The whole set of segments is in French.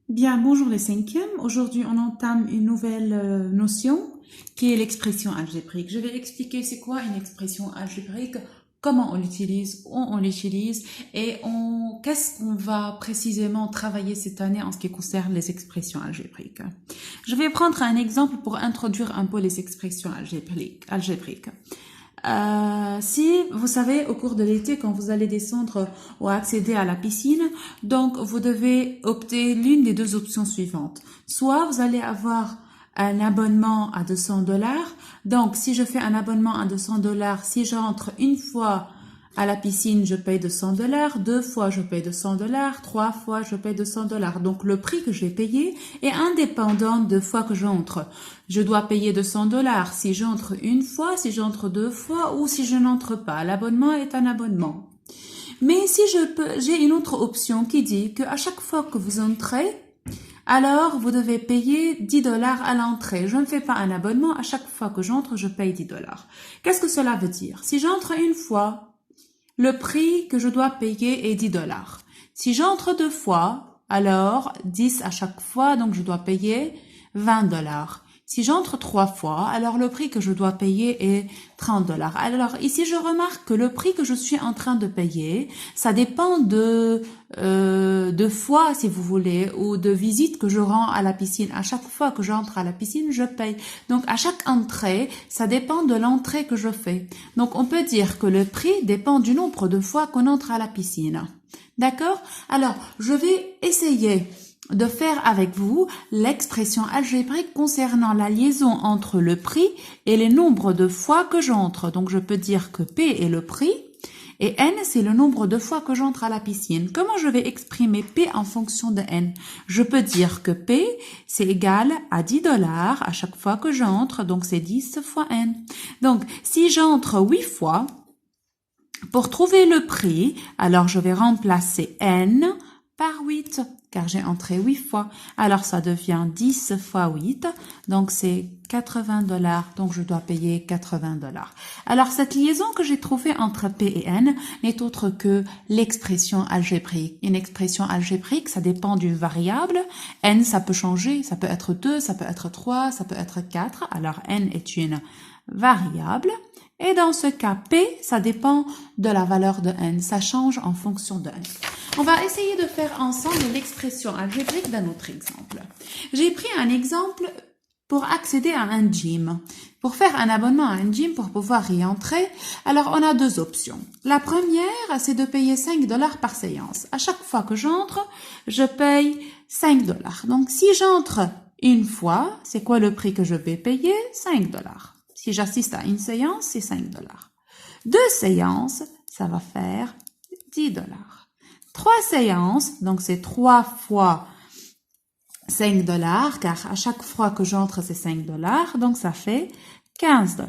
Bien, bonjour les cinquièmes. Aujourd'hui, on entame une nouvelle notion qui est l'expression algébrique. Je vais expliquer c'est quoi une expression algébrique, comment on l'utilise, où on l'utilise et qu'est-ce qu'on va précisément travailler cette année en ce qui concerne les expressions algébriques. Je vais prendre un exemple pour introduire un peu les expressions algébriques. Si vous savez, au cours de l'été, quand vous allez descendre ou accéder à la piscine, donc vous devez opter l'une des deux options suivantes. Soit vous allez avoir un abonnement à 200 $. Donc, si je fais un abonnement à 200 $, si j'entre une fois à la piscine, je paye 200 $, deux fois je paye 200 $, trois fois je paye 200 $. Donc le prix que j'ai payé est indépendant de fois que j'entre. Je dois payer 200 $ si j'entre une fois, si j'entre deux fois ou si je n'entre pas. L'abonnement est un abonnement. Mais si j'ai une autre option qui dit qu'à chaque fois que vous entrez, alors vous devez payer 10 $ à l'entrée. Je ne fais pas un abonnement, à chaque fois que j'entre, je paye 10 $. Qu'est-ce que cela veut dire? Si j'entre une fois, le prix que je dois payer est 10 $. Si j'entre deux fois, alors 10 à chaque fois, donc je dois payer 20 $. Si j'entre trois fois, alors le prix que je dois payer est 30 $. Alors ici, je remarque que le prix que je suis en train de payer, ça dépend de fois, si vous voulez, ou de visites que je rends à la piscine. À chaque fois que j'entre à la piscine, je paye. Donc à chaque entrée, ça dépend de l'entrée que je fais. Donc on peut dire que le prix dépend du nombre de fois qu'on entre à la piscine. D'accord? Alors, je vais essayer de faire avec vous l'expression algébrique concernant la liaison entre le prix et les nombres de fois que j'entre. Donc, je peux dire que P est le prix et N, c'est le nombre de fois que j'entre à la piscine. Comment je vais exprimer P en fonction de N? Je peux dire que P, c'est égal à 10 $ à chaque fois que j'entre, donc c'est 10 fois N. Donc, si j'entre 8 fois, pour trouver le prix, alors je vais remplacer N par 8, car j'ai entré 8 fois. Alors ça devient 10 fois 8, donc c'est 80 $, donc je dois payer 80 $. Alors cette liaison que j'ai trouvée entre P et N n'est autre que l'expression algébrique. Une expression algébrique, ça dépend d'une variable. N, ça peut changer, ça peut être 2, ça peut être 3, ça peut être 4. Alors N est une variable. Et dans ce cas, P, ça dépend de la valeur de N. Ça change en fonction de N. On va essayer de faire ensemble l'expression algébrique d'un autre exemple. J'ai pris un exemple pour accéder à un gym. Pour faire un abonnement à un gym, pour pouvoir y entrer, alors on a deux options. La première, c'est de payer 5 $ par séance. À chaque fois que j'entre, je paye 5 $. Donc si j'entre une fois, c'est quoi le prix que je vais payer? 5 $. Si j'assiste à une séance, c'est 5 $. Deux séances, ça va faire 10 $. Trois séances, donc c'est 3 fois 5 $, car à chaque fois que j'entre, c'est 5 $, donc ça fait 15 $.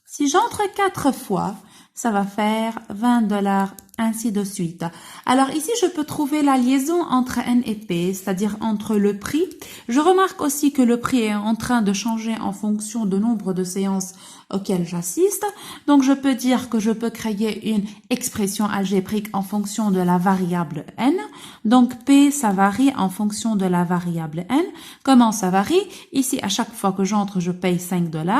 Si j'entre 4 fois, ça va faire 20 $, ainsi de suite. Alors ici, je peux trouver la liaison entre N et P, c'est-à-dire entre le prix. Je remarque aussi que le prix est en train de changer en fonction du nombre de séances auxquelles j'assiste. Donc je peux dire que je peux créer une expression algébrique en fonction de la variable N. Donc P, ça varie en fonction de la variable N. Comment ça varie? Ici, à chaque fois que j'entre, je paye 5 $.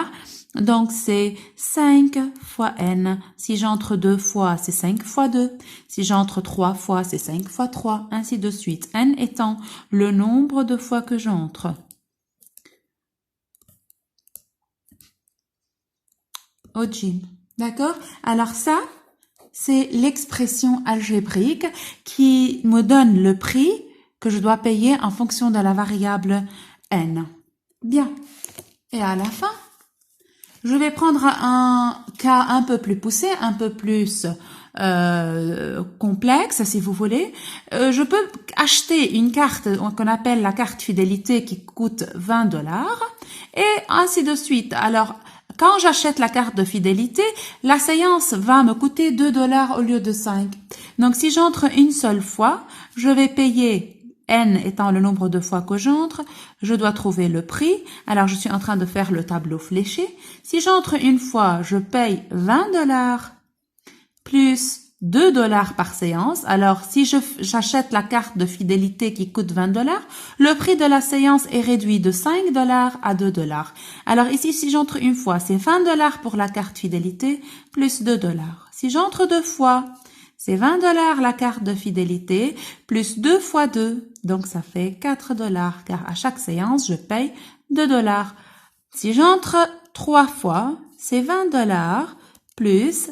Donc, c'est 5 fois N. Si j'entre deux fois, c'est 5 fois 2. Si j'entre trois fois, c'est 5 fois 3, ainsi de suite. N étant le nombre de fois que j'entre au gym. D'accord? Alors ça, c'est l'expression algébrique qui me donne le prix que je dois payer en fonction de la variable N. Bien. Et à la fin, je vais prendre un cas un peu plus poussé, un peu plus complexe, si vous voulez. Je peux acheter une carte qu'on appelle la carte fidélité qui coûte 20 $ et ainsi de suite. Alors, quand j'achète la carte de fidélité, la séance va me coûter 2 $ au lieu de 5. Donc, si j'entre une seule fois, je vais payer N étant le nombre de fois que j'entre, je dois trouver le prix. Alors, je suis en train de faire le tableau fléché. Si j'entre une fois, je paye 20 $ plus $2 par séance. Alors, si j'achète la carte de fidélité qui coûte $20, le prix de la séance est réduit de $5 à $2. Alors ici, si j'entre une fois, c'est $20 pour la carte fidélité plus $2. Si j'entre 2 fois, c'est $20 la carte de fidélité plus 2 fois 2. Donc, ça fait $4 car à chaque séance, je paye $2. Si j'entre 3 fois, c'est $20 plus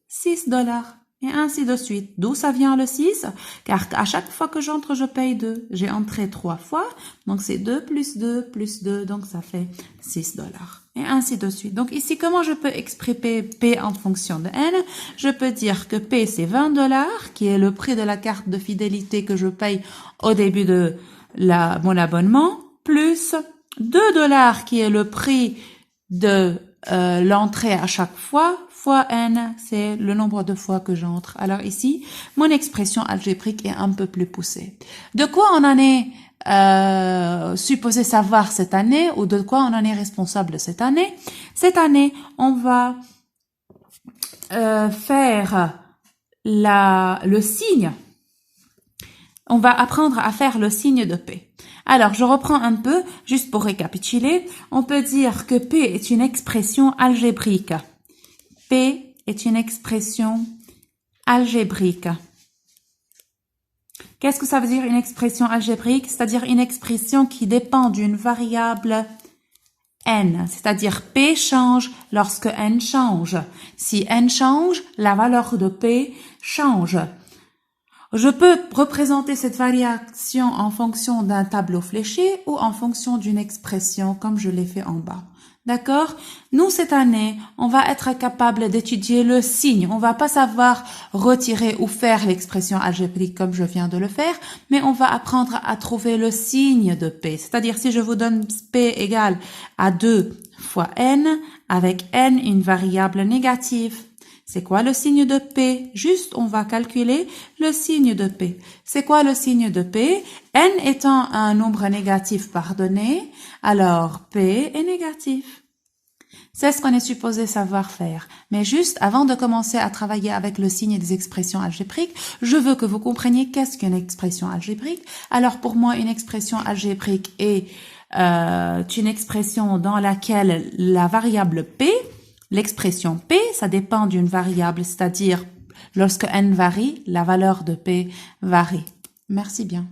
$6. Et ainsi de suite. D'où ça vient le 6? Car à chaque fois que j'entre, je paye 2. J'ai entré 3 fois, donc c'est 2 plus 2 plus 2, donc ça fait $6. Et ainsi de suite. Donc ici, comment je peux exprimer P en fonction de N? Je peux dire que P, c'est $20, qui est le prix de la carte de fidélité que je paye au début de mon abonnement, plus $2, qui est le prix de l'entrée à chaque fois, fois n, c'est le nombre de fois que j'entre. Alors ici, mon expression algébrique est un peu plus poussée. De quoi on en est supposé savoir cette année ou de quoi on en est responsable cette année? Cette année, on va faire le signe. On va apprendre à faire le signe de P. Alors, je reprends un peu, juste pour récapituler. On peut dire que P est une expression algébrique. P est une expression algébrique. Qu'est-ce que ça veut dire une expression algébrique? C'est-à-dire une expression qui dépend d'une variable n. C'est-à-dire P change lorsque n change. Si n change, la valeur de P change. Je peux représenter cette variation en fonction d'un tableau fléché ou en fonction d'une expression comme je l'ai fait en bas. D'accord? Nous, cette année, on va être capable d'étudier le signe. On va pas savoir retirer ou faire l'expression algébrique comme je viens de le faire, mais on va apprendre à trouver le signe de P. C'est-à-dire, si je vous donne P égale à 2 fois n, avec n une variable négative. C'est quoi le signe de P? Juste, on va calculer le signe de P. C'est quoi le signe de P? N étant un nombre négatif par donnée, alors P est négatif. C'est ce qu'on est supposé savoir faire. Mais juste, avant de commencer à travailler avec le signe des expressions algébriques, je veux que vous compreniez qu'est-ce qu'une expression algébrique. Alors, pour moi, une expression algébrique est une expression dans laquelle la variable P, l'expression P, ça dépend d'une variable, c'est-à-dire lorsque n varie, la valeur de P varie. Merci bien.